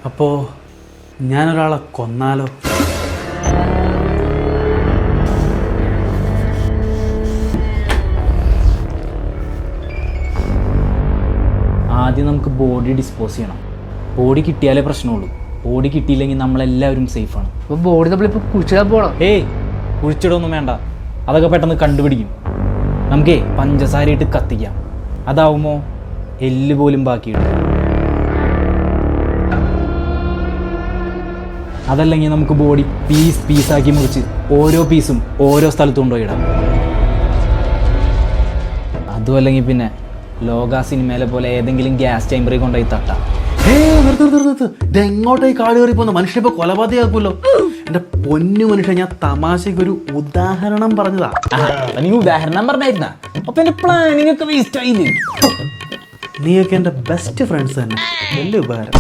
അപ്പോൾ ഞാനൊരാളെ കൊന്നാലോ? ആദ്യം നമുക്ക് ബോഡി ഡിസ്പോസ് ചെയ്യണം. ബോഡി കിട്ടിയാലേ പ്രശ്നമുള്ളൂ. ബോഡി കിട്ടിയില്ലെങ്കിൽ നമ്മളെല്ലാവരും സേഫാണ്. അപ്പോൾ ബോഡി നമ്മളിപ്പോൾ കുഴിച്ചിടാൻ പോകണം. ഏയ് കുഴിച്ചിടൊന്നും വേണ്ട, അതൊക്കെ പെട്ടെന്ന് കണ്ടുപിടിക്കും. നമുക്കേ പഞ്ചസാരയിട്ട് കത്തിക്കാം. അതാവുമ്പോൾ എല്ല് പോലും ബാക്കിയിടും. അതല്ലെങ്കിൽ നമുക്ക് ബോഡി പീസാക്കി മുറിച്ച് ഓരോ പീസും ഓരോ സ്ഥലത്ത് കൊണ്ടുപോയിടാം. അതും അല്ലെങ്കിൽ പിന്നെ ലോക സിനിമയിലെ പോലെ ഏതെങ്കിലും ഗ്യാസ് ചേമ്പറിൽ കൊണ്ടുപോയി തട്ടാം. ഇതെങ്ങോട്ടായി കാട് കയറി പോകുന്ന മനുഷ്യനെ ഇപ്പൊ കൊലപാതകമാക്കുമല്ലോ. എന്റെ പൊന്നു മനുഷ്യൻ, ഞാൻ തമാശക്ക് ഒരു ഉദാഹരണം പറഞ്ഞതാ. നീ ഉദാഹരണം പറഞ്ഞായിരുന്ന അപ്പൊ എന്റെ പ്ലാനിങ് ഒക്കെ വേസ്റ്റ് ആയില്ലേ? നീയൊക്കെ എന്റെ ബെസ്റ്റ് ഫ്രണ്ട്സ് തന്നെ. വലിയ ഉപകാരം.